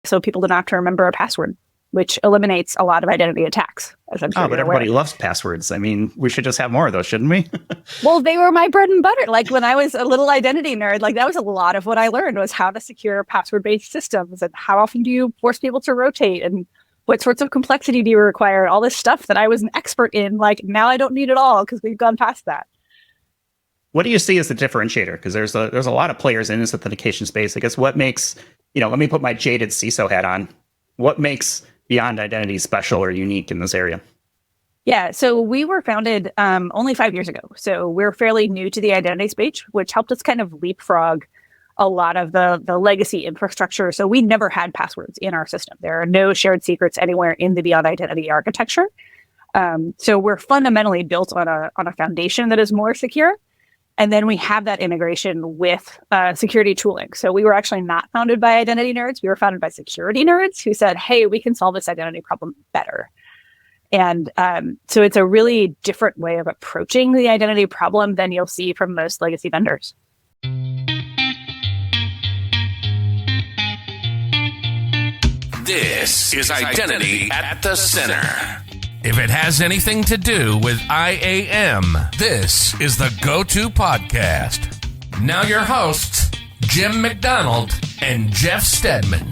so people don't have to remember a password, which eliminates a lot of identity attacks, as I'm sure but everybody loves passwords. I mean, we should just have more of those, shouldn't we? Well, they were my bread and butter. Like when I was a little identity nerd, like that was a lot of what I learned was how to secure password-based systems and how often do you force people to rotate and what sorts of complexity do you require? All this stuff that I was an expert in. Like now I don't need it all because we've gone past that. What do you see as the differentiator? Because there's a lot of players in this authentication space. I guess what makes, let me put my jaded CISO hat on. What makes Beyond Identity special or unique in this area? Yeah, so we were founded only 5 years ago. So we're fairly new to the identity space, which helped us kind of leapfrog a lot of the legacy infrastructure. So we never had passwords in our system. There are no shared secrets anywhere in the Beyond Identity architecture. So we're fundamentally built on a foundation that is more secure. And then we have that integration with security tooling. So we were actually not founded by identity nerds. We were founded by security nerds who said, hey, we can solve this identity problem better. And so it's a really different way of approaching the identity problem than you'll see from most legacy vendors. This is Identity at the Center. If it has anything to do with IAM, this is the go-to podcast. Now your hosts, Jim McDonald and Jeff Stedman.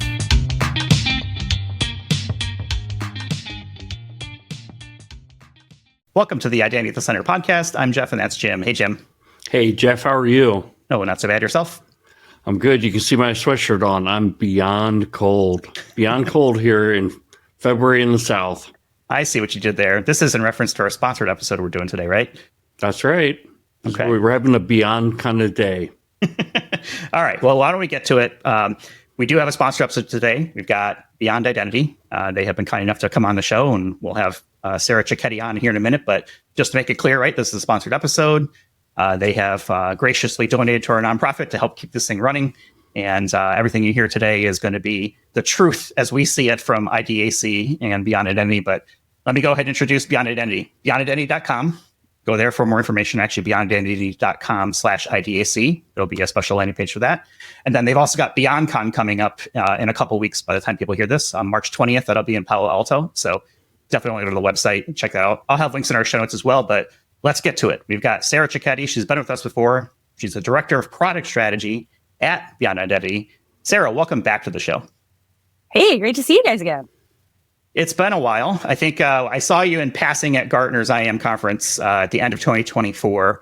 Welcome to the Identity at the Center podcast. I'm Jeff, and that's Jim. Hey, Jim. Hey, Jeff, how are you? Oh, not so bad. Yourself? I'm good. You can see my sweatshirt on. I'm beyond cold. Beyond cold here in February in the South. I see what you did there. This is in reference to our sponsored episode we're doing today, right? That's right. Okay. We're having a beyond kind of day. All right. Well, why don't we get to it? We do have a sponsored episode today. We've got Beyond Identity. They have been kind enough to come on the show, and we'll have Sarah Cecchetti on here in a minute. But just to make it clear, right, this is a sponsored episode. They have graciously donated to our nonprofit to help keep this thing running. And everything you hear today is going to be the truth as we see it from IDAC and Beyond Identity. But let me go ahead and introduce Beyond Identity. BeyondIdentity.com. Go there for more information. Actually, BeyondIdentity.com/IDAC. There'll be a special landing page for that. And then they've also got BeyondCon coming up in a couple weeks by the time people hear this. On March 20th, that'll be in Palo Alto. So definitely go to the website and check that out. I'll have links in our show notes as well, but let's get to it. We've got Sarah Cecchetti. She's been with us before. She's the Director of Product Strategy at Beyond Identity. Sarah, welcome back to the show. Hey, great to see you guys again. It's been a while. I think I saw you in passing at Gartner's IAM conference at the end of 2024.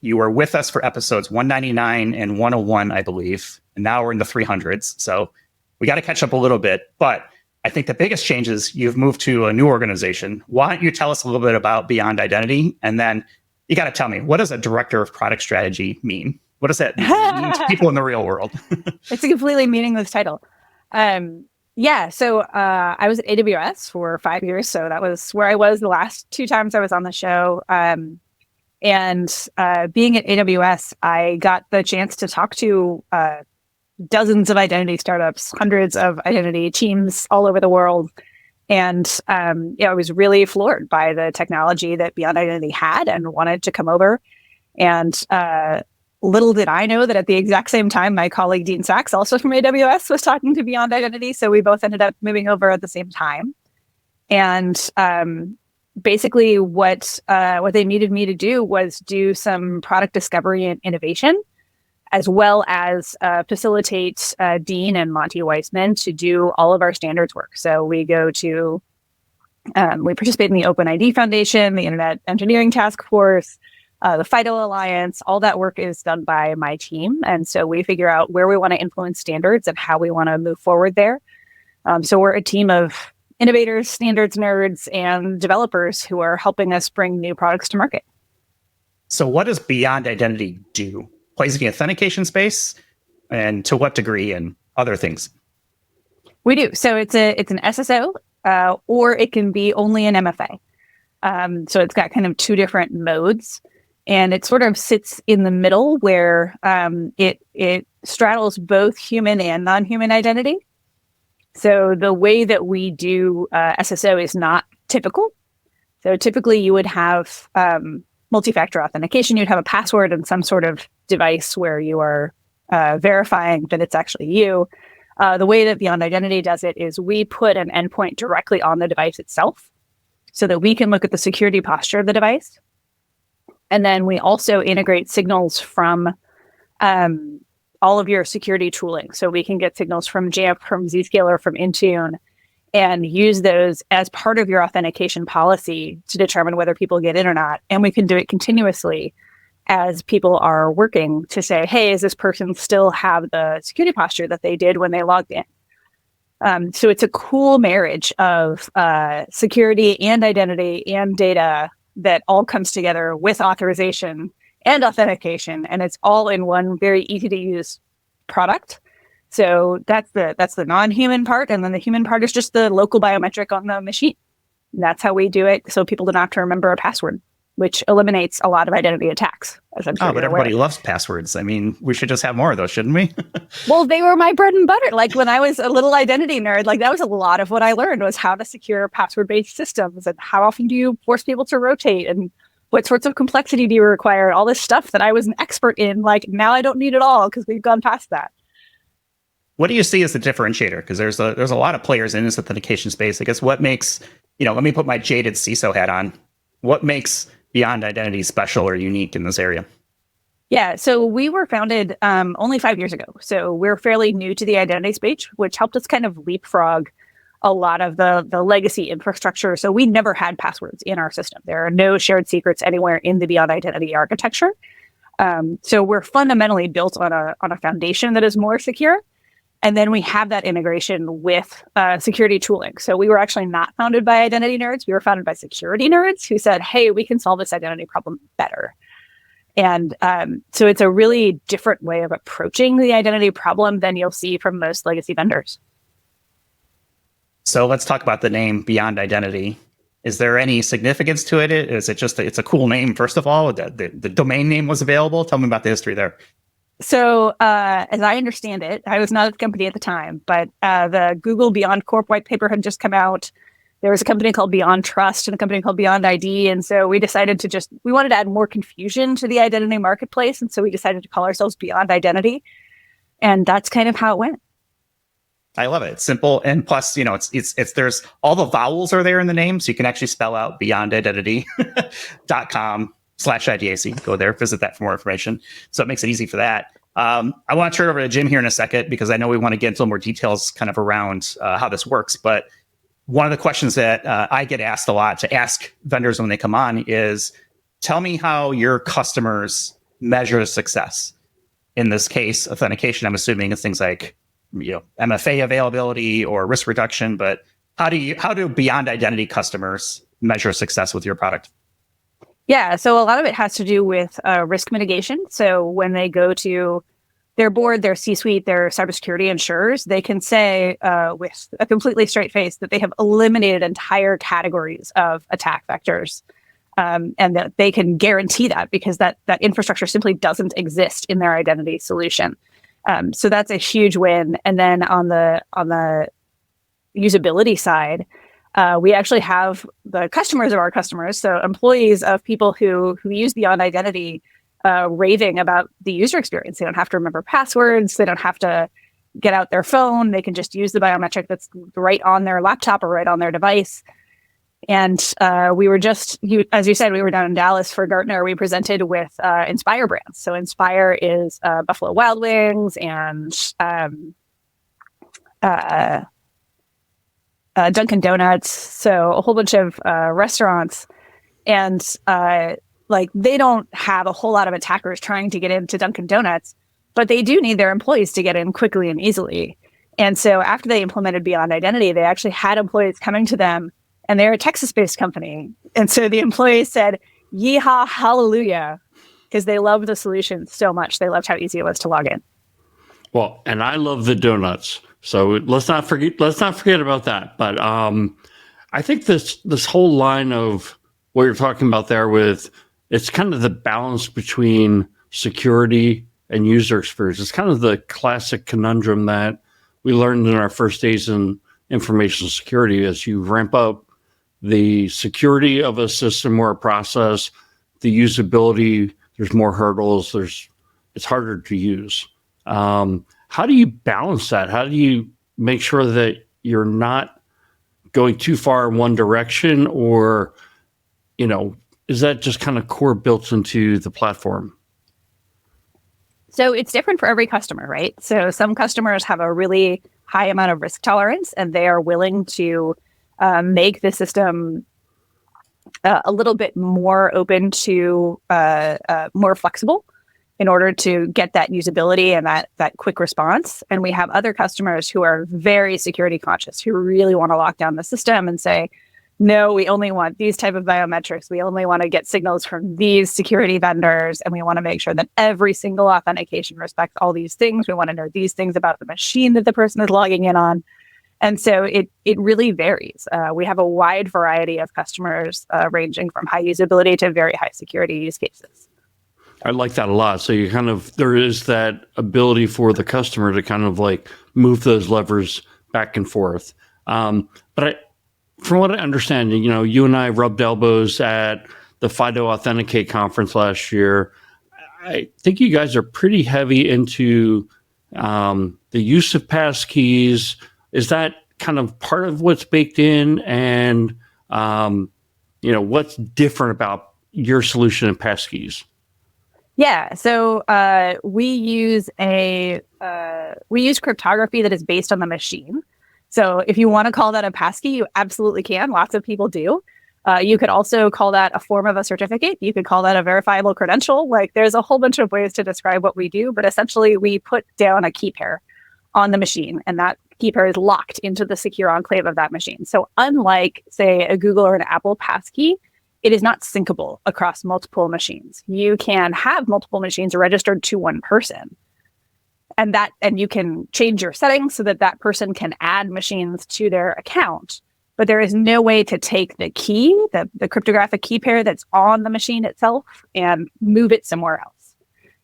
You were with us for episodes 199 and 101, I believe. And now we're in the 300s. So we got to catch up a little bit. But I think the biggest change is you've moved to a new organization. Why don't you tell us a little bit about Beyond Identity? And then you got to tell me, what does a Director of Product Strategy mean? What does that mean to people in the real world? It's a completely meaningless title. Yeah, so I was at AWS for 5 years. So that was where I was the last 2 times I was on the show. And being at AWS, I got the chance to talk to dozens of identity startups, hundreds of identity teams all over the world. And I was really floored by the technology that Beyond Identity had and wanted to come over. And little did I know that at the exact same time, my colleague Dean Sachs, also from AWS, was talking to Beyond Identity. So we both ended up moving over at the same time. And basically what they needed me to do was do some product discovery and innovation, as well as facilitate Dean and Monty Weissman to do all of our standards work. So we participate in the OpenID Foundation, the Internet Engineering Task Force, the FIDO Alliance. All that work is done by my team. And so we figure out where we want to influence standards and how we want to move forward there. So we're a team of innovators, standards nerds, and developers who are helping us bring new products to market. So what does Beyond Identity do? Plays in the authentication space, and to what degree, and other things? We do. So it's an SSO, or it can be only an MFA. So it's got kind of 2 different modes. And it sort of sits in the middle where it straddles both human and non-human identity. So the way that we do SSO is not typical. So typically you would have multi-factor authentication. You'd have a password and some sort of device where you are verifying that it's actually you. The way that Beyond Identity does it is we put an endpoint directly on the device itself so that we can look at the security posture of the device. And then we also integrate signals from all of your security tooling. So we can get signals from Jamf, from Zscaler, from Intune, and use those as part of your authentication policy to determine whether people get in or not. And we can do it continuously as people are working to say, hey, does this person still have the security posture that they did when they logged in? So it's a cool marriage of security and identity and data that all comes together with authorization and authentication, and it's all in one very easy to use product. So that's the non-human part, and then the human part is just the local biometric on the machine. And that's how we do it, so people don't have to remember a password, which eliminates a lot of identity attacks. As I'm sure but everybody loves passwords. I mean, we should just have more of those, shouldn't we? Well, they were my bread and butter. Like when I was a little identity nerd, like that was a lot of what I learned was how to secure password-based systems and how often do you force people to rotate and what sorts of complexity do you require? All this stuff that I was an expert in. Like now I don't need it all because we've gone past that. What do you see as the differentiator? Because there's a lot of players in this authentication space. I guess what makes, let me put my jaded CISO hat on. What makes Beyond Identity special or unique in this area? Yeah, so we were founded only 5 years ago. So we're fairly new to the identity space, which helped us kind of leapfrog a lot of the legacy infrastructure. So we never had passwords in our system. There are no shared secrets anywhere in the Beyond Identity architecture. So we're fundamentally built on a foundation that is more secure. And then we have that integration with security tooling. So we were actually not founded by identity nerds. We were founded by security nerds who said, hey, we can solve this identity problem better. And so it's a really different way of approaching the identity problem than you'll see from most legacy vendors. So let's talk about the name Beyond Identity. Is there any significance to it? Is it just it's a cool name, first of all? The domain name was available. Tell me about the history there. So as I understand it, I was not at the company at the time, but the Google Beyond Corp white paper had just come out. There was a company called Beyond Trust and a company called Beyond ID. And so we decided we wanted to add more confusion to the identity marketplace. And so we decided to call ourselves Beyond Identity. And that's kind of how it went. I love it. It's simple. And plus, it's there's all the vowels are there in the name. So you can actually spell out beyondidentity.com/IDAC. Go there, visit that for more information. So it makes it easy for that. I want to turn over to Jim here in a second, because I know we want to get into more details kind of around how this works. But one of the questions that I get asked a lot to ask vendors when they come on is, tell me how your customers measure success. In this case, authentication, I'm assuming it's things like MFA availability or risk reduction, but how do Beyond Identity customers measure success with your product? Yeah, so a lot of it has to do with risk mitigation. So when they go to their board, their C-suite, their cybersecurity insurers, they can say with a completely straight face that they have eliminated entire categories of attack vectors, and that they can guarantee that because that infrastructure simply doesn't exist in their identity solution. So that's a huge win. And then on the usability side, we actually have the customers of our customers, so employees of people who use Beyond Identity, raving about the user experience. They don't have to remember passwords. They don't have to get out their phone. They can just use the biometric that's right on their laptop or right on their device. And we were as you said, we were down in Dallas for Gartner. We presented with Inspire brands. So Inspire is Buffalo Wild Wings and Dunkin' Donuts. So a whole bunch of restaurants. And they don't have a whole lot of attackers trying to get into Dunkin' Donuts, but they do need their employees to get in quickly and easily. And so after they implemented Beyond Identity, they actually had employees coming to them. And they're a Texas-based company. And so the employees said, yeehaw, hallelujah, because they loved the solution so much. They loved how easy it was to log in. Well, and I love the donuts. So let's not forget about that. But I think this whole line of what you're talking about there it's kind of the balance between security and user experience. It's kind of the classic conundrum that we learned in our first days in information security. As you ramp up the security of a system or a process, the usability, there's more hurdles, it's harder to use. How How do you balance that? How do you make sure that you're not going too far in one direction, or, is that just kind of core built into the platform? So it's different for every customer, right? So some customers have a really high amount of risk tolerance, and they are willing to make the system a little bit more open to more flexible in order to get that usability and that quick response. And we have other customers who are very security conscious, who really want to lock down the system and say, no, we only want these type of biometrics. We only want to get signals from these security vendors. And we want to make sure that every single authentication respects all these things. We want to know these things about the machine that the person is logging in on. And so it really varies. We have a wide variety of customers ranging from high usability to very high security use cases. I like that a lot. So there is that ability for the customer to kind of like move those levers back and forth. From what I understand, you and I rubbed elbows at the FIDO Authenticate conference last year. I think you guys are pretty heavy into the use of passkeys. Is that kind of part of what's baked in? And, what's different about your solution and passkeys? Yeah, so we use cryptography that is based on the machine. So if you want to call that a passkey, you absolutely can. Lots of people do. You could also call that a form of a certificate. You could call that a verifiable credential. Like, there's a whole bunch of ways to describe what we do, but essentially we put down a key pair on the machine, and that key pair is locked into the secure enclave of that machine. So unlike, say, a Google or an Apple passkey, it is not syncable across multiple machines. You can have multiple machines registered to one person, and you can change your settings so that that person can add machines to their account. But there is no way to take the key, the cryptographic key pair that's on the machine itself, and move it somewhere else.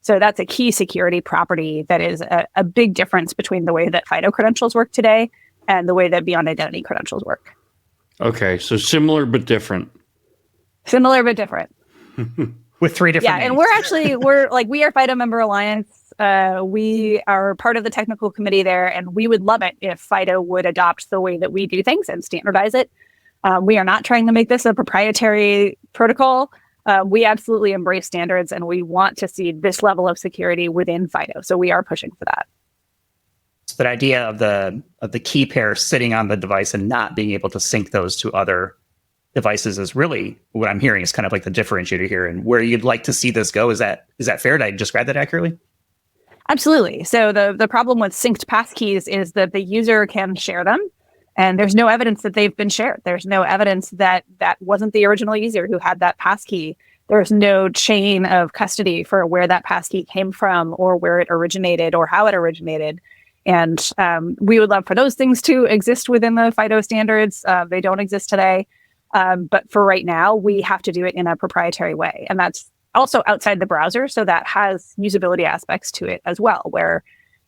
So that's a key security property that is a big difference between the way that FIDO credentials work today and the way that Beyond Identity credentials work. Okay, so similar but different. Similar but different. With 3 different names. And we are FIDO Member Alliance. We are part of the technical committee there, and we would love it if FIDO would adopt the way that we do things and standardize it. We are not trying to make this a proprietary protocol. We absolutely embrace standards, and we want to see this level of security within FIDO. So we are pushing for that. So that idea of the key pair sitting on the device and not being able to sync those to other devices is really what I'm hearing is kind of like the differentiator here, and where you'd like to see this go. Is that fair? Did I describe that accurately? Absolutely. So the problem with synced passkeys is that the user can share them, and there's no evidence that they've been shared. There's no evidence that that wasn't the original user who had that passkey. There's no chain of custody for where that passkey came from, or where it originated, or how it originated. And we would love for those things to exist within the FIDO standards. They don't exist today. But for right now, we have to do it in a proprietary way. And that's also outside the browser. So that has usability aspects to it as well, where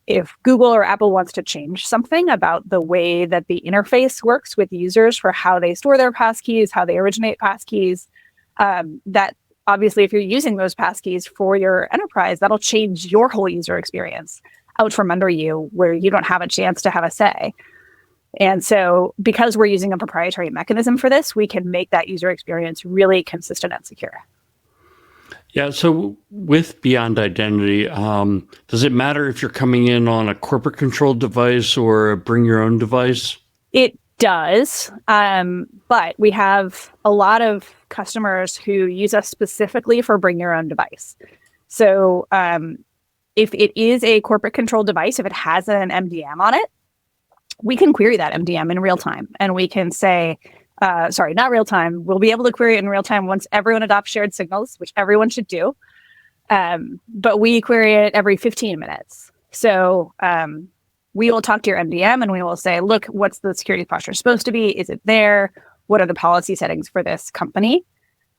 if Google or Apple wants to change something about the way that the interface works with users for how they store their passkeys, how they originate passkeys, that obviously if you're using those passkeys for your enterprise, that'll change your whole user experience out from under you, where you don't have a chance to have a say. And so because we're using a proprietary mechanism for this, we can make that user experience really consistent and secure. Yeah. So with Beyond Identity, does it matter if you're coming in on a corporate controlled device or a bring your own device? It does. But we have a lot of customers who use us specifically for bring your own device. So if it is a corporate controlled device, if it has an MDM on it, we can query that MDM in real time, and we can say, not real time. We'll be able to query it in real time once everyone adopts shared signals, which everyone should do. But we query it every 15 minutes. So we will talk to your MDM and we will say, look, what's the security posture supposed to be? Is it there? What are the policy settings for this company?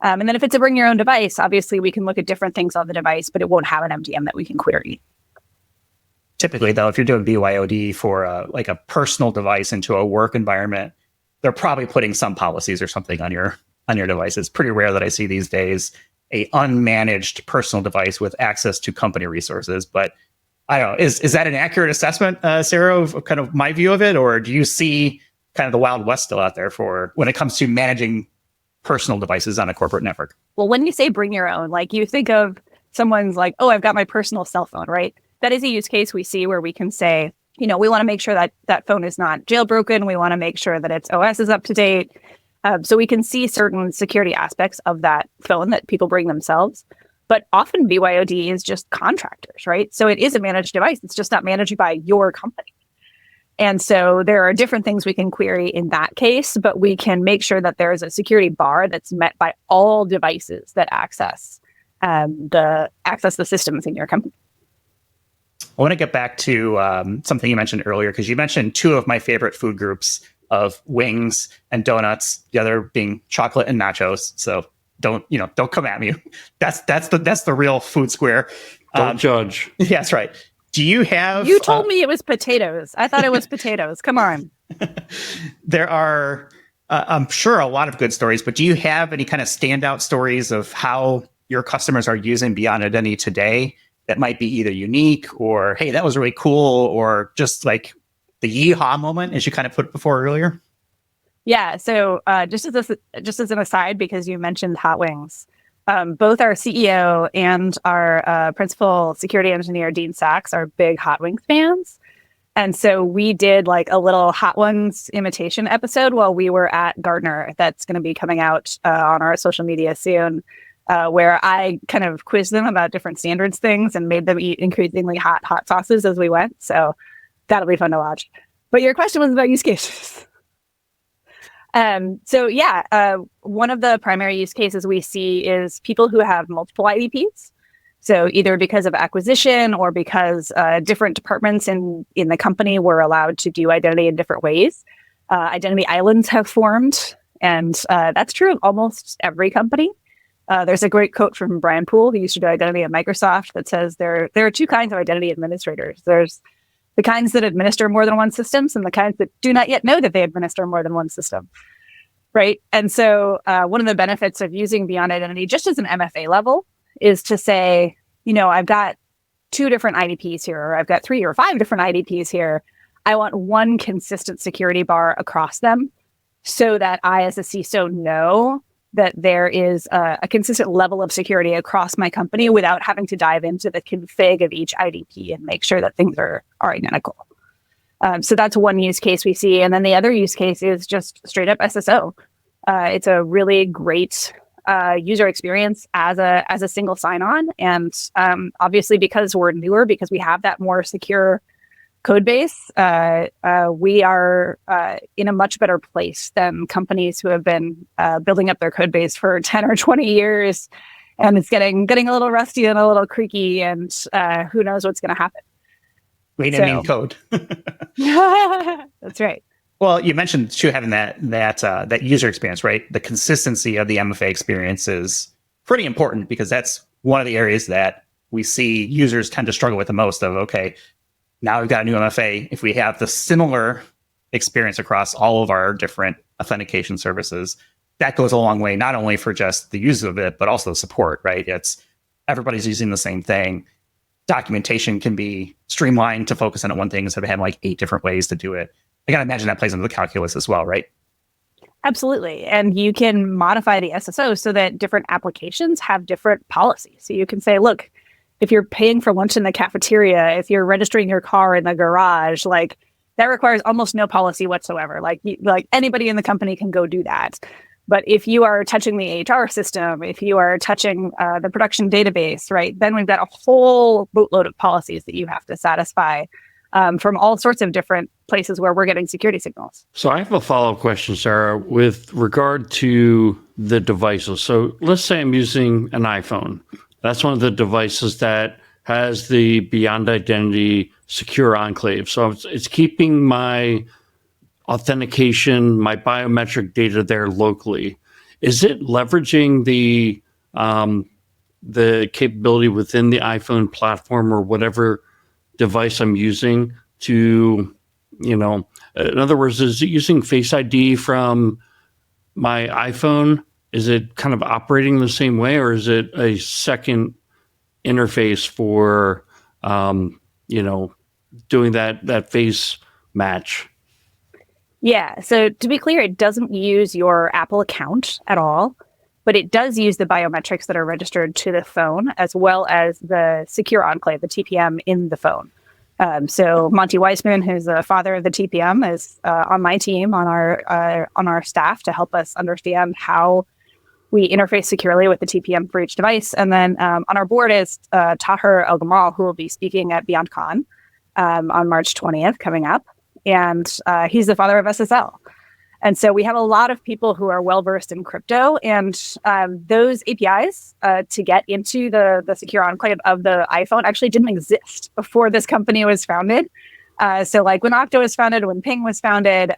And then if it's a bring your own device, obviously we can look at different things on the device, but it won't have an MDM that we can query. Typically, though, if you're doing BYOD for like a personal device into a work environment, they're probably putting some policies or something on your device. It's pretty rare that I see these days a unmanaged personal device with access to company resources. But I don't know. Is that an accurate assessment, Sarah, of kind of my view of it, or do you see kind of the Wild West still out there for when it comes to managing personal devices on a corporate network? Well, when you say bring your own, like you think of someone's like, oh, I've got my personal cell phone, right? That is a use case we see where we can say, we want to make sure that that phone is not jailbroken. We want to make sure that its OS is up to date. So we can see certain security aspects of that phone that people bring themselves. But often BYOD is just contractors, right? So it is a managed device. It's just not managed by your company. And so there are different things we can query in that case, but we can make sure that there is a security bar that's met by all devices that access the systems in your company. I want to get back to something you mentioned earlier, because you mentioned two of my favorite food groups of wings and donuts, the other being chocolate and nachos. So don't come at me. That's the real food square. Don't judge. Yeah, that's right. Do you have... You told me it was potatoes. I thought it was potatoes. Come on. There are, I'm sure, a lot of good stories, but do you have any kind of standout stories of how your customers are using Beyond Identity today that might be either unique or, hey, that was really cool, or just like the yeehaw moment, as you kind of put it before earlier? Yeah. So just as an aside, because you mentioned hot wings, both our CEO and our principal security engineer, Dean Sachs, are big hot wings fans. And so we did like a little hot wings imitation episode while we were at Gartner that's going to be coming out on our social media soon, where I kind of quizzed them about different standards things and made them eat increasingly hot sauces as we went. So that'll be fun to watch. But your question was about use cases. One of the primary use cases we see is people who have multiple IDPs. So either because of acquisition or because different departments in the company were allowed to do identity in different ways. Identity islands have formed, and that's true of almost every company. There's a great quote from Brian Poole, who used to do identity at Microsoft, that says there are two kinds of identity administrators. There's the kinds that administer more than one systems and the kinds that do not yet know that they administer more than one system, right? And so one of the benefits of using Beyond Identity, just as an MFA level, is to say, I've got 2 different IDPs here, or I've got 3 or 5 different IDPs here. I want one consistent security bar across them so that I, as a CISO, know that there is a consistent level of security across my company without having to dive into the config of each IDP and make sure that things are identical. So that's one use case we see. And then the other use case is just straight up SSO. It's a really great user experience as a single sign-on. And obviously, because we're newer, because we have that more secure code base, we are in a much better place than companies who have been building up their code base for 10 or 20 years, and it's getting a little rusty and a little creaky, and who knows what's going to happen. We didn't mean code. That's right. Well, you mentioned too having that user experience, right? The consistency of the MFA experience is pretty important, because that's one of the areas that we see users tend to struggle with the most. Of, okay, now we've got a new MFA. If we have the similar experience across all of our different authentication services, that goes a long way, not only for just the use of it, but also support, right? It's everybody's using the same thing. Documentation can be streamlined to focus on one thing instead of having like 8 different ways to do it. I got to imagine that plays into the calculus as well, right? Absolutely. And you can modify the SSO so that different applications have different policies. So you can say, look, if you're paying for lunch in the cafeteria, if you're registering your car in the garage, like that requires almost no policy whatsoever. Like anybody in the company can go do that. But if you are touching the HR system, if you are touching the production database, right, then we've got a whole boatload of policies that you have to satisfy from all sorts of different places where we're getting security signals. So I have a follow-up question, Sarah, with regard to the devices. So let's say I'm using an iPhone. That's one of the devices that has the Beyond Identity secure enclave. So it's keeping my authentication, my biometric data there locally. Is it leveraging the capability within the iPhone platform or whatever device I'm using to, in other words, is it using Face ID from my iPhone? Is it kind of operating the same way, or is it a second interface for doing that face match? Yeah. So to be clear, it doesn't use your Apple account at all, but it does use the biometrics that are registered to the phone, as well as the secure enclave, the TPM in the phone. So Monty Weissman, who's the father of the TPM, is on my team, on our staff, to help us understand how we interface securely with the TPM for each device. And then on our board is Tahir El Gamal, who will be speaking at BeyondCon on March 20th coming up. And he's the father of SSL. And so we have a lot of people who are well-versed in crypto, and those APIs to get into the secure enclave of the iPhone actually didn't exist before this company was founded. So like when Okta was founded, when Ping was founded,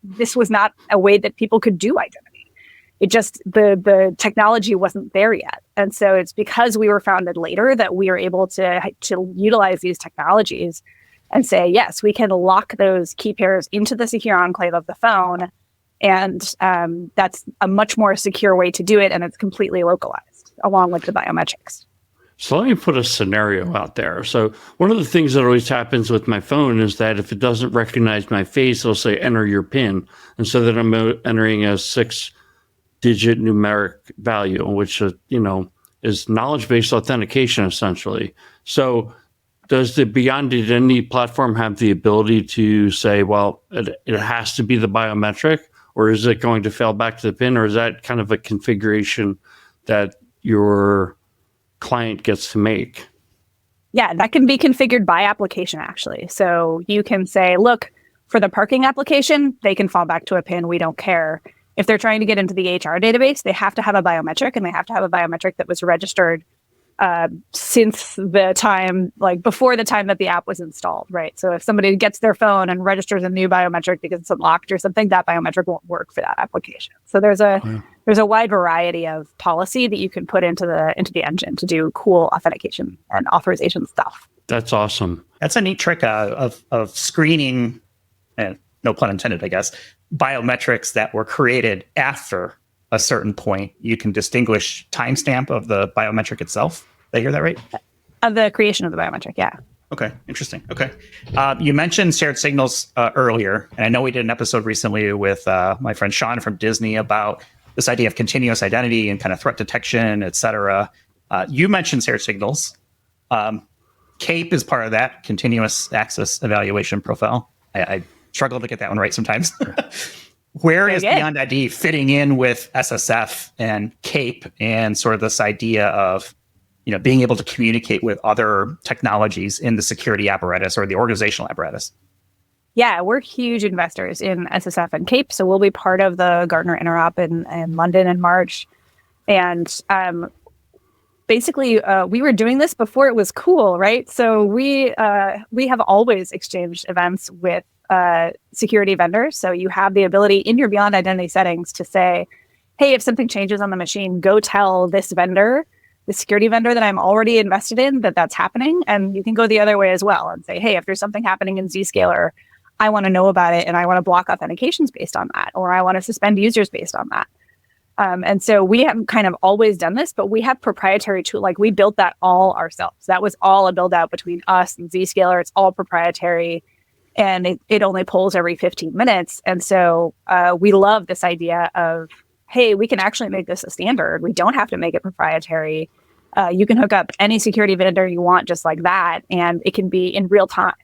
this was not a way that people could do identity. It just, the technology wasn't there yet. And so it's because we were founded later that we are able to utilize these technologies and say, yes, we can lock those key pairs into the secure enclave of the phone. And that's a much more secure way to do it. And it's completely localized along with the biometrics. So let me put a scenario out there. So one of the things that always happens with my phone is that if it doesn't recognize my face, it'll say enter your PIN. And so that I'm entering a 6-digit numeric value, which, is knowledge-based authentication essentially. So does the Beyond Identity platform have the ability to say, well, it has to be the biometric, or is it going to fail back to the PIN, or is that kind of a configuration that your client gets to make? Yeah, that can be configured by application, actually. So you can say, look, for the parking application, they can fall back to a PIN. We don't care. If they're trying to get into the HR database, they have to have a biometric, and they have to have a biometric that was registered since the time, like before the time that the app was installed, right? So if somebody gets their phone and registers a new biometric because it's unlocked or something, that biometric won't work for that application. So there's a wide variety of policy that you can put into the engine to do cool authentication and authorization stuff. That's awesome. That's a neat trick of screening, no pun intended, I guess, biometrics that were created after a certain point. You can distinguish timestamp of the biometric itself. Did I hear that right? Of the creation of the biometric, yeah. Okay, interesting. Okay. You mentioned shared signals earlier, and I know we did an episode recently with my friend Sean from Disney about this idea of continuous identity and kind of threat detection, et cetera. You mentioned shared signals. CAPE is part of that, continuous access evaluation profile. I struggle to get that one right sometimes. Where is Beyond ID fitting in with SSF and CAPE and sort of this idea of being able to communicate with other technologies in the security apparatus or the organizational apparatus? Yeah, we're huge investors in SSF and CAPE, so we'll be part of the Gartner Interop in London in March. And basically, we were doing this before it was cool, right? So we have always exchanged events with security vendors. So you have the ability in your Beyond Identity settings to say, hey, if something changes on the machine, go tell this vendor, the security vendor that I'm already invested in, that's happening. And you can go the other way as well and say, hey, if there's something happening in Zscaler, I want to know about it, and I want to block authentications based on that, or I want to suspend users based on that. And so we have kind of always done this, but we have proprietary tool. Like we built that all ourselves. That was all a build out between us and Zscaler. It's all proprietary, and it only polls every 15 minutes. And so we love this idea of, hey, we can actually make this a standard. We don't have to make it proprietary. You can hook up any security vendor you want just like that, and it can be in real time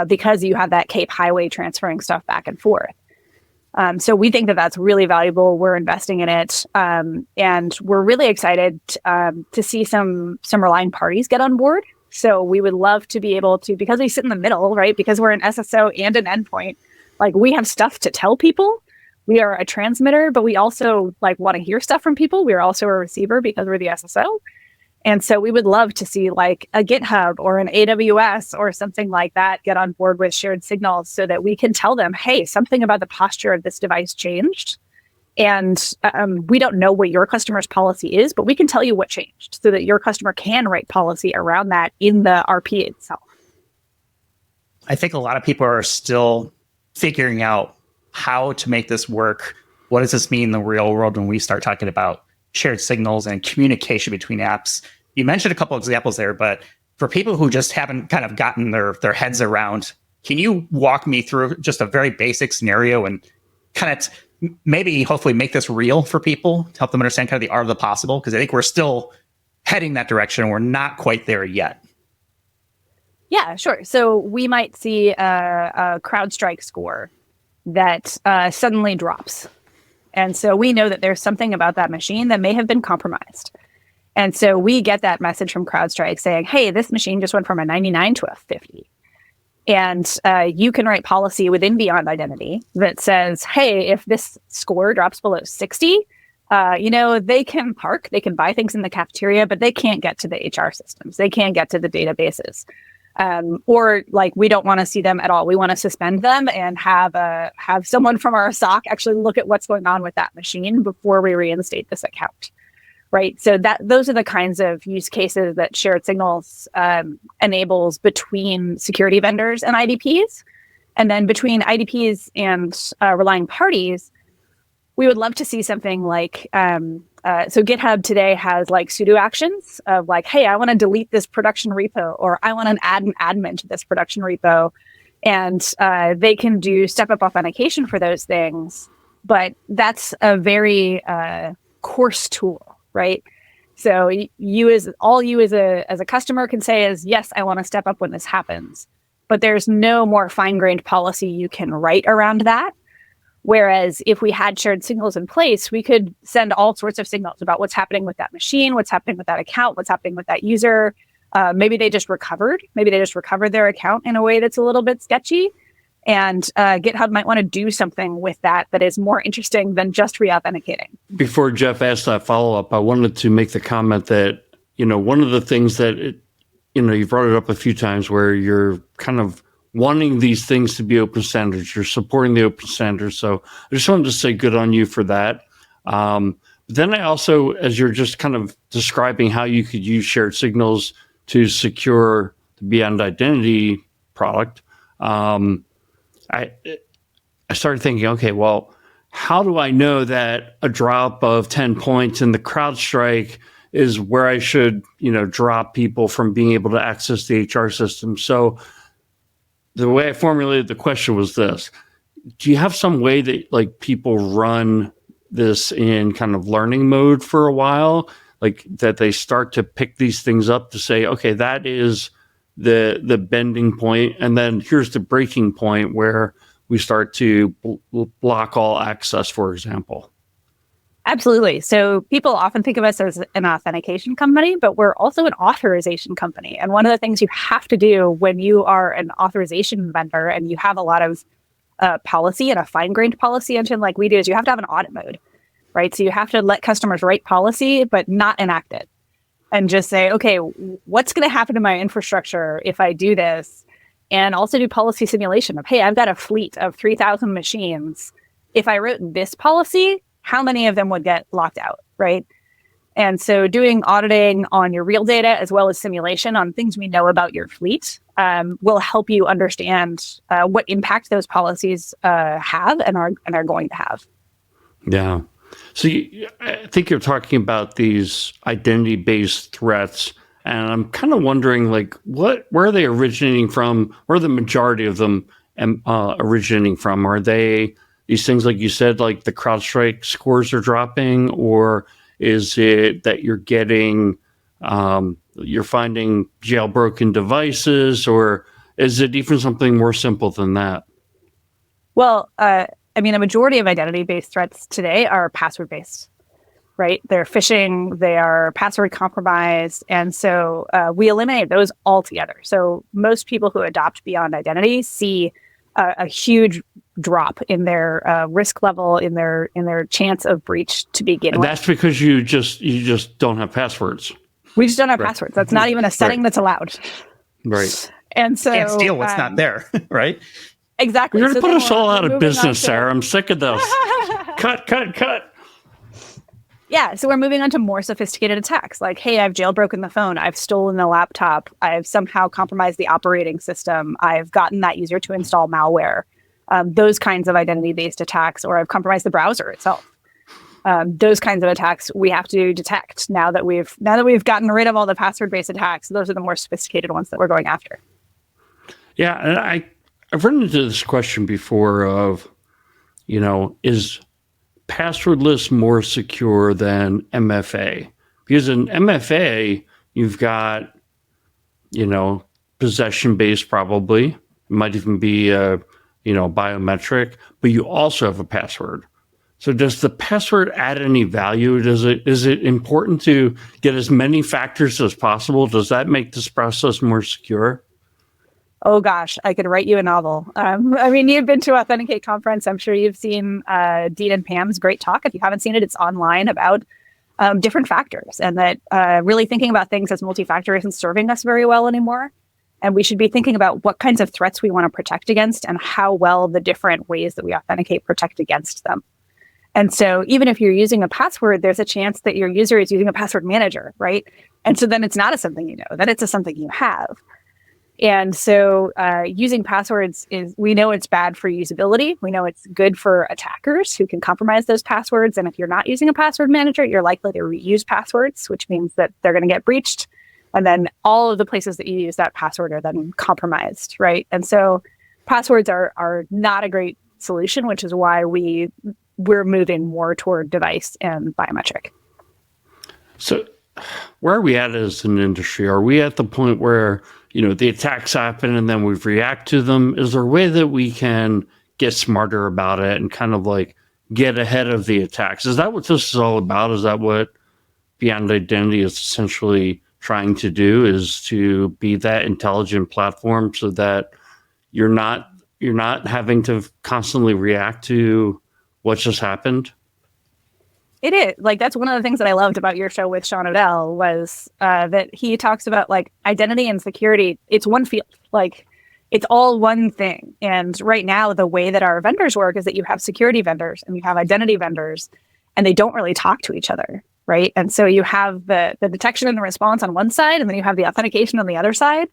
because you have that CAPE highway transferring stuff back and forth. So we think that that's really valuable. We're investing in it, and we're really excited to see some relying parties get on board. So we would love to be able to, because we sit in the middle, right? Because we're an SSO and an endpoint, like we have stuff to tell people. We are a transmitter, but we also want to hear stuff from people. We are also a receiver because we're the SSO. And so we would love to see like a GitHub or an AWS or something like that get on board with shared signals so that we can tell them, hey, something about the posture of this device changed. And we don't know what your customer's policy is, but we can tell you what changed so that your customer can write policy around that in the RP itself. I think a lot of people are still figuring out how to make this work. What does this mean in the real world when we start talking about shared signals and communication between apps? You mentioned a couple examples there, but for people who just haven't kind of gotten their heads around, can you walk me through just a very basic scenario and kind of maybe hopefully make this real for people to help them understand kind of the art of the possible? Because I think we're still heading that direction and we're not quite there yet. Yeah, sure. So we might see a CrowdStrike score that suddenly drops. And so we know that there's something about that machine that may have been compromised. And so we get that message from CrowdStrike saying, hey, this machine just went from a 99 to a 50. And you can write policy within Beyond Identity that says, hey, if this score drops below 60, they can park, they can buy things in the cafeteria, but they can't get to the HR systems. They can't get to the databases. Or like, we don't want to see them at all. We want to suspend them and have someone from our SOC actually look at what's going on with that machine before we reinstate this account. Right. So those are the kinds of use cases that shared signals enables between security vendors and IDPs. And then between IDPs and relying parties, we would love to see something like, so GitHub today has like sudo actions of like, hey, I want to delete this production repo, or I want to add an admin to this production repo. And they can do step-up authentication for those things. But that's a very coarse tool. Right. So you as a customer can say is, yes, I want to step up when this happens, but there's no more fine-grained policy you can write around that. Whereas if we had shared signals in place, we could send all sorts of signals about what's happening with that machine, what's happening with that account, what's happening with that user. Maybe they just recovered their account in a way that's a little bit sketchy. And GitHub might want to do something with that is more interesting than just re-authenticating. Before Jeff asked that follow-up, I wanted to make the comment that, one of the things that, you've brought it up a few times where you're kind of wanting these things to be open standards. You're supporting the open standards. So I just wanted to say good on you for that. But then I also, as you're just kind of describing how you could use shared signals to secure the Beyond Identity product, I started thinking, okay, well, how do I know that a drop of 10 points in the CrowdStrike is where I should, drop people from being able to access the HR system? So the way I formulated the question was this: do you have some way that like people run this in kind of learning mode for a while, like that they start to pick these things up to say, okay, that is the bending point, and then here's the breaking point where we start to block all access, for example? Absolutely. So people often think of us as an authentication company, but we're also an authorization company. And one of the things you have to do when you are an authorization vendor and you have a lot of policy and a fine-grained policy engine like we do is you have to have an audit mode, right? So you have to let customers write policy, but not enact it. And just say, okay, what's going to happen to my infrastructure if I do this? And also do policy simulation of, hey, I've got a fleet of 3,000 machines. If I wrote this policy, how many of them would get locked out, right? And so doing auditing on your real data as well as simulation on things we know about your fleet will help you understand what impact those policies have and are going to have. Yeah. So I think you're talking about these identity-based threats, and I'm kind of wondering, like, where are they originating from? Where are the majority of them originating from? Are they these things, like you said, like the CrowdStrike scores are dropping, or is it that you're getting, you're finding jailbroken devices, or is it even something more simple than that? Well, a majority of identity-based threats today are password-based, right? They're phishing, they are password compromised, and so we eliminate those altogether. So most people who adopt Beyond Identity see a huge drop in their risk level, in their chance of breach to begin with. That's because you just don't have passwords. We just don't have passwords. That's not even a setting that's allowed. Right. And so can't steal what's not there, right? Exactly. You're going to put us all out of business, Sarah. I'm sick of this. Cut. Yeah, so we're moving on to more sophisticated attacks. Like, hey, I've jailbroken the phone. I've stolen the laptop. I've somehow compromised the operating system. I've gotten that user to install malware. Those kinds of identity-based attacks, or I've compromised the browser itself. those kinds of attacks we have to detect now that we've gotten rid of all the password-based attacks. Those are the more sophisticated ones that we're going after. Yeah, and I've run into this question before of, is passwordless more secure than MFA? Because in MFA, you've got, possession-based probably. It might even be biometric, but you also have a password. So does the password add any value? Is it important to get as many factors as possible? Does that make this process more secure? Oh gosh, I could write you a novel. You've been to Authenticate conference. I'm sure you've seen Dean and Pam's great talk. If you haven't seen it, it's online about different factors, and that really thinking about things as multi-factor isn't serving us very well anymore. And we should be thinking about what kinds of threats we want to protect against and how well the different ways that we authenticate protect against them. And so even if you're using a password, there's a chance that your user is using a password manager, right? And so then it's not a something then it's a something you have. And so using passwords we know it's bad for usability. We know it's good for attackers who can compromise those passwords. And if you're not using a password manager, you're likely to reuse passwords, which means that they're going to get breached. And then all of the places that you use that password are then compromised, right? And so passwords are not a great solution, which is why we're moving more toward device and biometric. So where are we at as an industry? Are we at the point where, the attacks happen and then we react to them? Is there a way that we can get smarter about it and kind of like get ahead of the attacks? Is that what this is all about? Is that what Beyond Identity is essentially trying to do, is to be that intelligent platform so that you're not having to constantly react to what just happened? It is. That's one of the things that I loved about your show with Sean Odell was that he talks about identity and security. It's one field. It's all one thing. And right now, the way that our vendors work is that you have security vendors and you have identity vendors, and they don't really talk to each other, right? And so you have the detection and the response on one side, and then you have the authentication on the other side.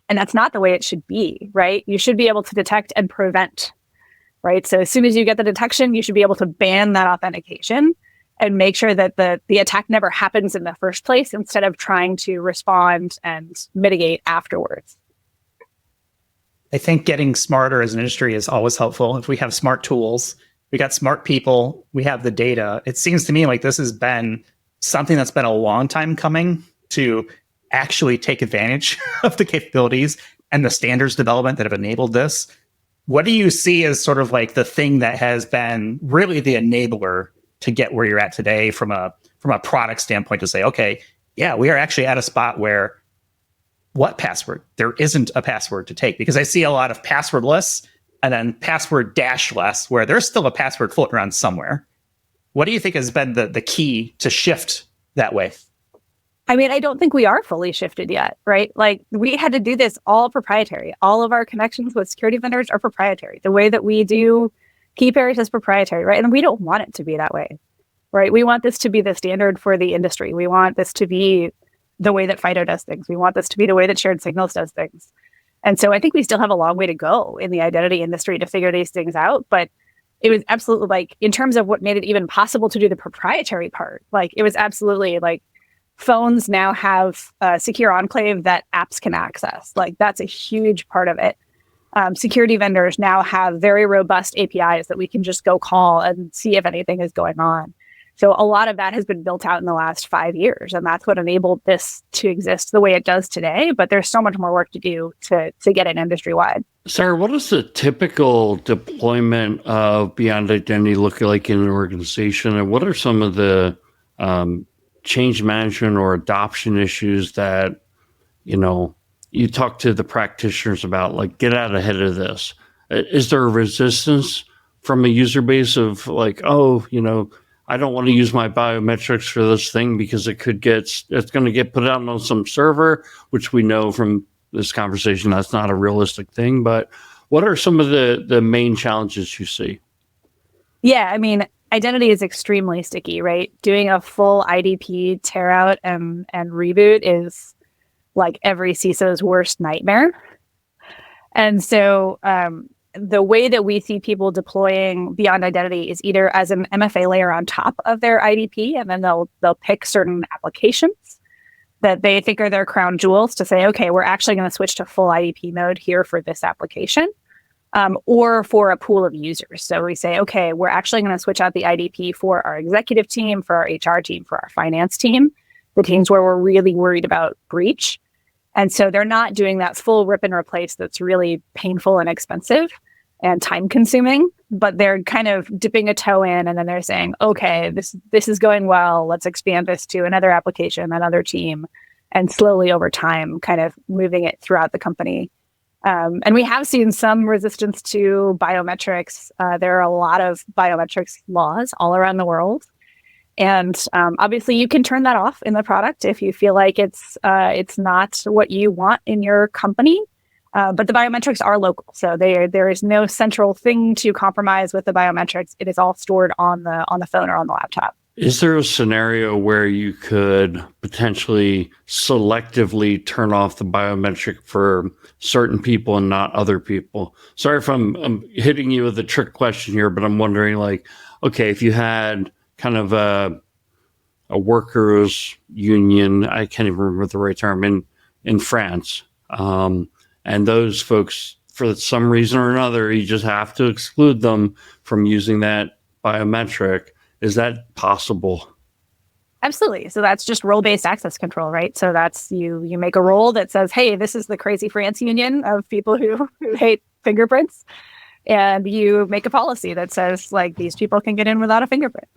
And that's not the way it should be, right? You should be able to detect and prevent, right? So as soon as you get the detection, you should be able to ban that authentication and make sure that the attack never happens in the first place, instead of trying to respond and mitigate afterwards. I think getting smarter as an industry is always helpful. If we have smart tools, we got smart people, we have the data. It seems to me like this has been something that's been a long time coming to actually take advantage of the capabilities and the standards development that have enabled this. What do you see as sort of the thing that has been really the enabler to get where you're at today from a product standpoint, to say, okay, yeah, we are actually at a spot where what password? There isn't a password to take, because I see a lot of passwordless and then password -less, where there's still a password floating around somewhere. What do you think has been the key to shift that way? I don't think we are fully shifted yet, right? We had to do this all proprietary. All of our connections with security vendors are proprietary. The way that we do key pairs is proprietary, right? And we don't want it to be that way, right? We want this to be the standard for the industry. We want this to be the way that FIDO does things. We want this to be the way that Shared Signals does things. And so I think we still have a long way to go in the identity industry to figure these things out. But it was absolutely in terms of what made it even possible to do the proprietary part, it was absolutely phones now have a secure enclave that apps can access. That's a huge part of it. Security vendors now have very robust APIs that we can just go call and see if anything is going on. So a lot of that has been built out in the last 5 years, and that's what enabled this to exist the way it does today. But there's so much more work to do to get it industry-wide. Sarah, what does the typical deployment of Beyond Identity look like in an organization, and what are some of the change management or adoption issues that you talk to the practitioners about, get out ahead of this? Is there a resistance from a user base of I don't want to use my biometrics for this thing because it's going to get put out on some server, which we know from this conversation that's not a realistic thing. But what are some of the main challenges you see? Yeah, identity is extremely sticky, right? Doing a full IDP tear out and reboot is every CISO's worst nightmare. And so the way that we see people deploying Beyond Identity is either as an MFA layer on top of their IDP, and then they'll pick certain applications that they think are their crown jewels to say, okay, we're actually going to switch to full IDP mode here for this application, or for a pool of users. So we say, okay, we're actually going to switch out the IDP for our executive team, for our HR team, for our finance team, the teams where we're really worried about breach. And so they're not doing that full rip and replace that's really painful and expensive and time consuming, but they're kind of dipping a toe in, and then they're saying, okay, this is going well. Let's expand this to another application, another team, and slowly over time, kind of moving it throughout the company. And we have seen some resistance to biometrics. There are a lot of biometrics laws all around the world. And obviously, you can turn that off in the product if you feel like it's not what you want in your company. But the biometrics are local, so there is no central thing to compromise with the biometrics. It is all stored on the phone or on the laptop. Is there a scenario where you could potentially selectively turn off the biometric for certain people and not other people? Sorry if I'm hitting you with a trick question here, but I'm wondering, like, okay, if you had kind of a workers union, I can't even remember the right term, in France, and those folks, for some reason or another, you just have to exclude them from using that biometric. Is that possible? Absolutely. So that's just role-based access control, right? So that's you make a role that says, hey, this is the crazy France union of people who hate fingerprints. And you make a policy that says, like, these people can get in without a fingerprint.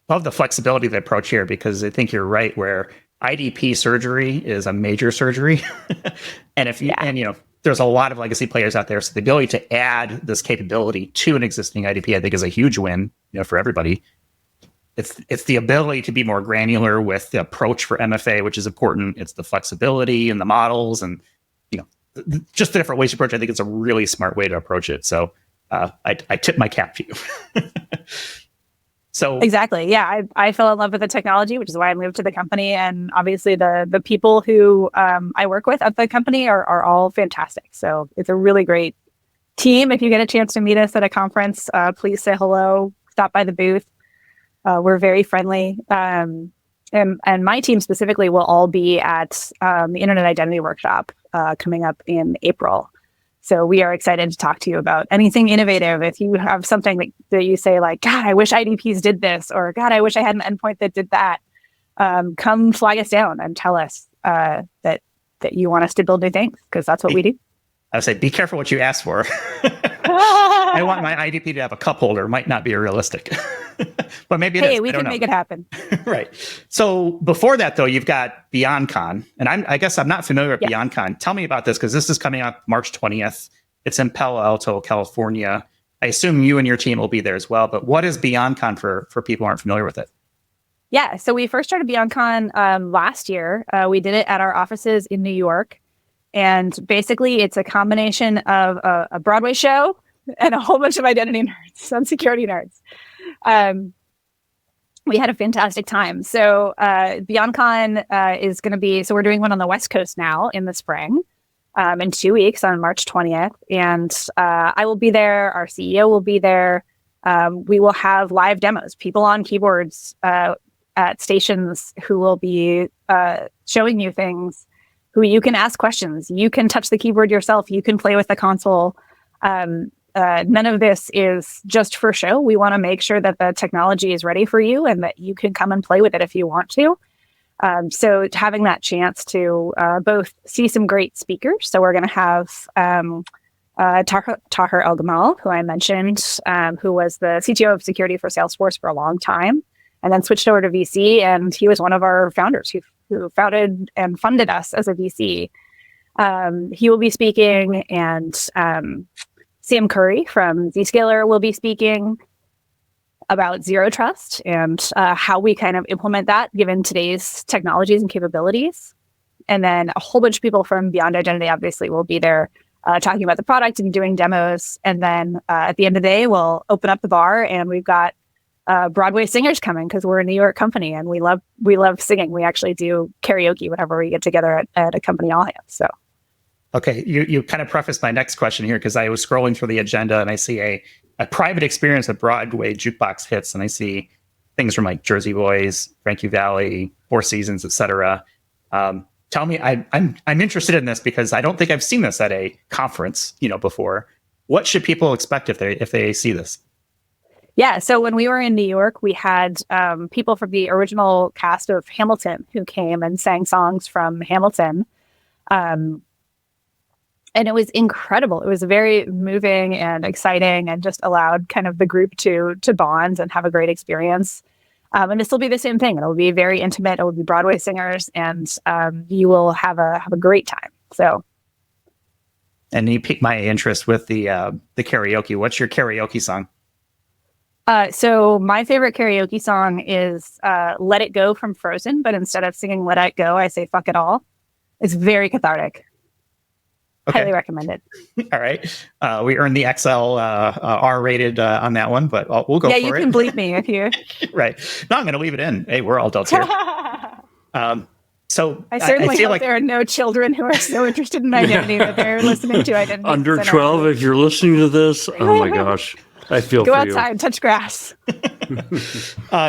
Love the flexibility of the approach here, because I think you're right, where IDP surgery is a major surgery. And there's a lot of legacy players out there. So the ability to add this capability to an existing IDP, I think, is a huge win, for everybody. It's the ability to be more granular with the approach for MFA, which is important. It's the flexibility and the models, and just the different ways to approach it. I think it's a really smart way to approach it. So I tip my cap to you. So exactly. Yeah, I fell in love with the technology, which is why I moved to the company. And obviously the people who I work with at the company are all fantastic. So it's a really great team. If you get a chance to meet us at a conference, please say hello, stop by the booth. We're very friendly. And my team specifically will all be at the Internet Identity Workshop coming up in April. So we are excited to talk to you about anything innovative. If you have something that you say, like, God, I wish IDPs did this, or God, I wish I had an endpoint that did that, come flag us down and tell us that you want us to build new things, because that's what we do. I would say, be careful what you ask for. I want my IDP to have a cup holder. Might not be realistic. But maybe it is. Hey, we can make it happen. Right. So before that, though, you've got BeyondCon. And I guess I'm not familiar with BeyondCon. Tell me about this, because this is coming up March 20th. It's in Palo Alto, California. I assume you and your team will be there as well. But what is BeyondCon for people who aren't familiar with it? Yeah. So we first started BeyondCon last year. We did it at our offices in New York. And basically, it's a combination of a Broadway show and a whole bunch of identity nerds and security nerds. We had a fantastic time. So BeyondCon is going to be, so we're doing one on the West Coast now in the spring, in 2 weeks on March 20th. And I will be there. Our CEO will be there. We will have live demos, people on keyboards at stations who will be showing you things, who you can ask questions. You can touch the keyboard yourself. You can play with the console. None of this is just for show. We want to make sure that the technology is ready for you and that you can come and play with it if you want to. So having that chance to both see some great speakers. So we're going to have Tahir El-Gamal, who I mentioned, who was the CTO of security for Salesforce for a long time, and then switched over to VC. And he was one of our founders who founded and funded us as a VC. He will be speaking, and Sam Curry from Zscaler will be speaking about zero trust and how we kind of implement that given today's technologies and capabilities. And then a whole bunch of people from Beyond Identity obviously will be there talking about the product and doing demos. And then at the end of the day, we'll open up the bar, and we've got Broadway singers coming, because we're a New York company and we love singing. We actually do karaoke whenever we get together at a company all hands. So Okay, you kind of prefaced my next question here because I was scrolling through the agenda and I see a private experience at Broadway jukebox hits, and I see things from like Jersey Boys, Frankie Valli, Four Seasons, etc. Tell me, I'm interested in this because I don't think I've seen this at a conference, before. What should people expect if they see this? Yeah, so when we were in New York, we had people from the original cast of Hamilton who came and sang songs from Hamilton. And it was incredible. It was very moving and exciting and just allowed kind of the group to bond and have a great experience. And this will be the same thing. It'll be very intimate. It will be Broadway singers, and you will have a great time. So, and you piqued my interest with the karaoke. What's your karaoke song? So my favorite karaoke song is "Let It Go" from Frozen, but instead of singing "Let It Go," I say "Fuck It All." It's very cathartic. Okay. Highly recommend it. All right. We earned the XL R-rated on that one, but we'll go for it. Yeah, you can bleep me if you... Right. No, I'm going to leave it in. Hey, we're all adults here. So I certainly feel hope there are no children who are so interested in identity that they're listening to identity. Under 12, if you're listening to this, oh my gosh, I feel Go for outside, touch grass.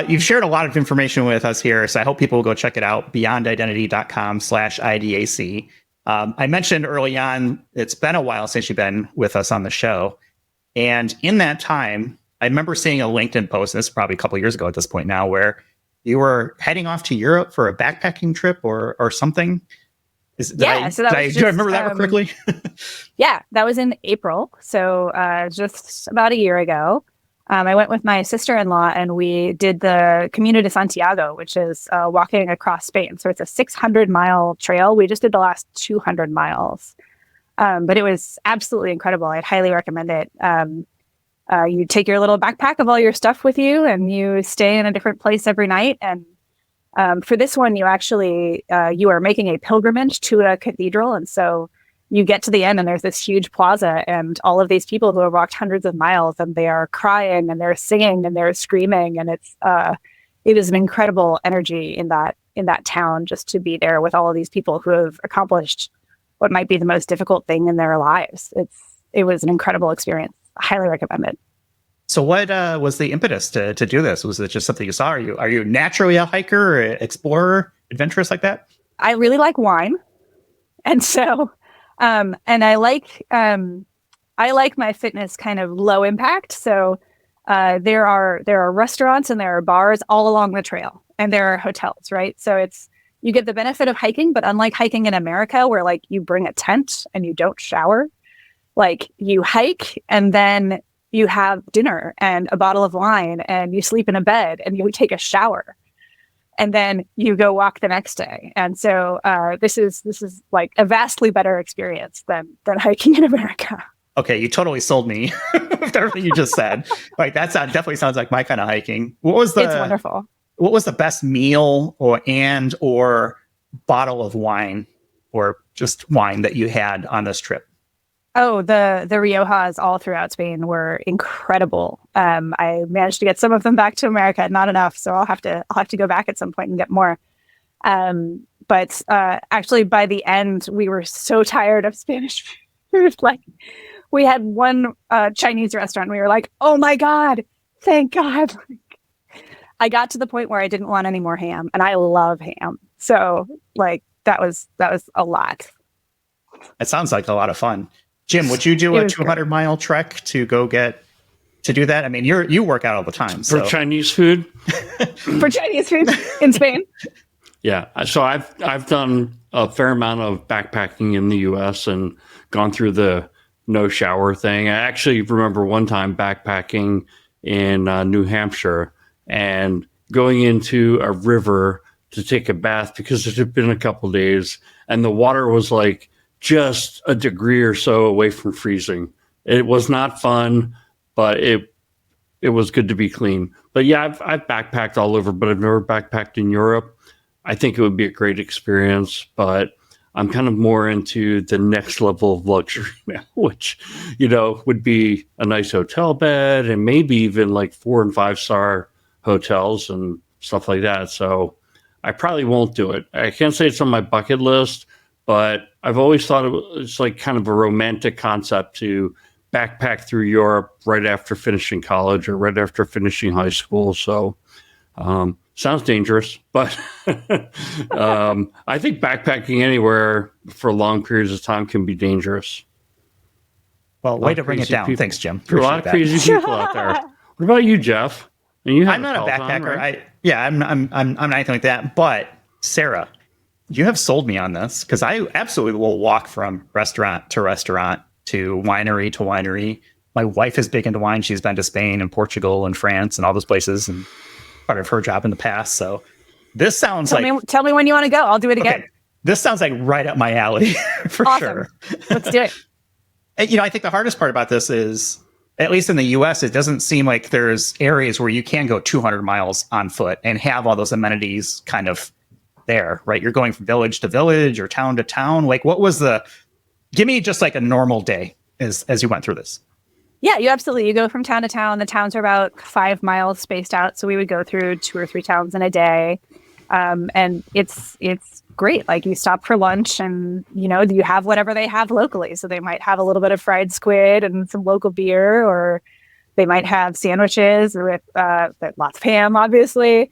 You've shared a lot of information with us here, so I hope people will go check it out, beyondidentity.com/IDAC. I mentioned early on, it's been a while since you've been with us on the show. And in that time, I remember seeing a LinkedIn post, and this is probably a couple of years ago at this point now, where you were heading off to Europe for a backpacking trip or something. Do I remember that correctly? Yeah, that was in April. So just about a year ago. I went with my sister-in-law and we did the Camino de Santiago, which is walking across Spain. So it's a 600-mile trail. We just did the last 200 miles. But it was absolutely incredible. I'd highly recommend it. You take your little backpack of all your stuff with you and you stay in a different place every night. And for this one, you actually, you are making a pilgrimage to a cathedral. And so you get to the end and there's this huge plaza and all of these people who have walked hundreds of miles and they are crying and they're singing and they're screaming. And it is an incredible energy in that town just to be there with all of these people who have accomplished what might be the most difficult thing in their lives. It was an incredible experience. I highly recommend it. So what was the impetus to do this? Was it just something you saw? Are you naturally a hiker or explorer, adventurous like that? I really like wine. And so and I like my fitness kind of low impact. So there are restaurants and there are bars all along the trail, and there are hotels, right? So you get the benefit of hiking, but unlike hiking in America, where like you bring a tent and you don't shower, like you hike and then you have dinner and a bottle of wine and you sleep in a bed and you take a shower. And then you go walk the next day. And so this is like a vastly better experience than hiking in America. Okay, you totally sold me with everything you just said. Like definitely sounds like my kind of hiking. It's wonderful. What was the best meal or bottle of wine or just wine that you had on this trip? Oh, the Riojas all throughout Spain were incredible. I managed to get some of them back to America, not enough, so I'll have to go back at some point and get more. But actually, by the end, we were so tired of Spanish food. Like, we had one Chinese restaurant. And we were like, "Oh my God, thank God!" I got to the point where I didn't want any more ham, and I love ham. So, like, that was a lot. It sounds like a lot of fun. Jim, would you do a 200-mile trek to do that? I mean, you work out all the time. So. For Chinese food? For Chinese food in Spain? Yeah. So I've done a fair amount of backpacking in the U.S. and gone through the no shower thing. I actually remember one time backpacking in New Hampshire and going into a river to take a bath because it had been a couple days and the water was like just a degree or so away from freezing. It was not fun, but it was good to be clean. But yeah, I've backpacked all over, but I've never backpacked in Europe. I think it would be a great experience, but I'm kind of more into the next level of luxury now, which, would be a nice hotel bed and maybe even like 4 and 5 star hotels and stuff like that. So I probably won't do it. I can't say it's on my bucket list, but I've always thought it's like kind of a romantic concept to backpack through Europe right after finishing college or right after finishing high school. So sounds dangerous, but I think backpacking anywhere for long periods of time can be dangerous. Well, way to bring it down. People. Thanks, Jim. There are a lot of crazy people out there. What about you, Jeff? And you have I'm not a Peloton, backpacker. right? I'm not anything like that. But Sarah, you have sold me on this because I absolutely will walk from restaurant to restaurant to winery. My wife is big into wine. She's been to Spain and Portugal and France and all those places, and part of her job in the past. So this sounds tell me when you want to go. I'll do it again. Okay, this sounds like right up my alley for awesome. sure. Let's do it. And, I think the hardest part about this is, at least in the US, it doesn't seem like there's areas where you can go 200 miles on foot and have all those amenities kind of there, right? You're going from village to village or town to town. Like, give me just like a normal day as you went through this. Yeah, you go from town to town. The towns are about 5 miles spaced out. So we would go through 2 or 3 towns in a day. And it's great. Like, you stop for lunch and, you have whatever they have locally. So they might have a little bit of fried squid and some local beer, or they might have sandwiches with lots of ham, obviously.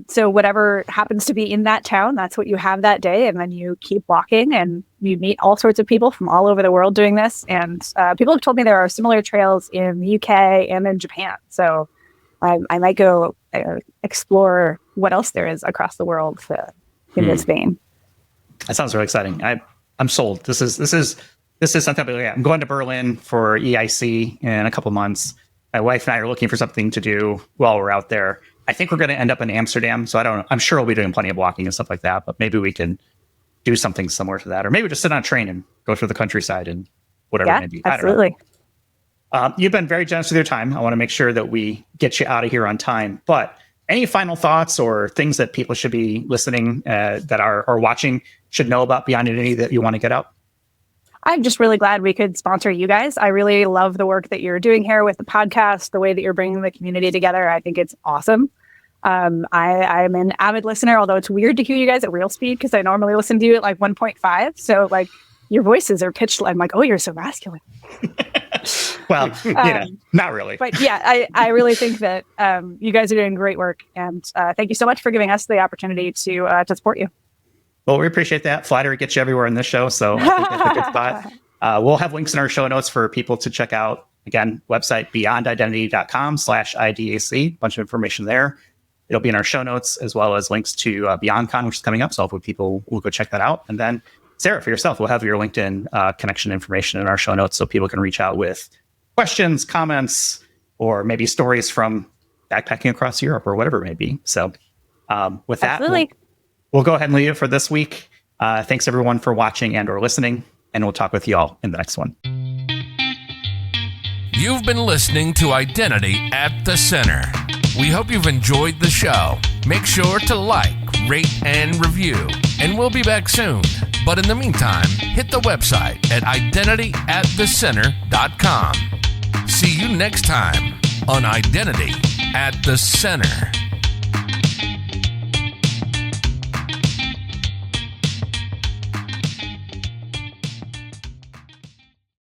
So whatever happens to be in that town, that's what you have that day. And then you keep walking and you meet all sorts of people from all over the world doing this. And people have told me there are similar trails in the UK and in Japan. So I might go explore what else there is across the world in this vein. That sounds really exciting. I'm sold. This is something. I'm going to Berlin for EIC in a couple months. My wife and I are looking for something to do while we're out there. I think we're going to end up in Amsterdam. So I don't know. I'm sure we'll be doing plenty of walking and stuff like that, but maybe we can do something similar to that, or maybe just sit on a train and go through the countryside and whatever it may be. Absolutely. You've been very generous with your time. I want to make sure that we get you out of here on time, but any final thoughts or things that people should be listening that are watching should know about Beyond Identity that you want to get out? I'm just really glad we could sponsor you guys. I really love the work that you're doing here with the podcast, the way that you're bringing the community together. I think it's awesome. I'm an avid listener, although it's weird to hear you guys at real speed because I normally listen to you at like 1.5. So like your voices are pitched. I'm like, oh, you're so masculine. Well, not really. But yeah, I really think that you guys are doing great work. And thank you so much for giving us the opportunity to support you. Well, we appreciate that. Flattery gets you everywhere in this show. So I think that's a good spot. We'll have links in our show notes for people to check out. Again, website beyondidentity.com/IDAC. Bunch of information there. It'll be in our show notes as well as links to BeyondCon, which is coming up. So hopefully people will go check that out. And then Sarah, for yourself, we'll have your LinkedIn connection information in our show notes so people can reach out with questions, comments, or maybe stories from backpacking across Europe or whatever it may be. So with that, we'll go ahead and leave it for this week. Thanks everyone for watching and or listening, and we'll talk with you all in the next one. You've been listening to Identity at the Center. We hope you've enjoyed the show. Make sure to like, rate, and review, and we'll be back soon. But in the meantime, hit the website at identityatthecenter.com. See you next time on Identity at the Center.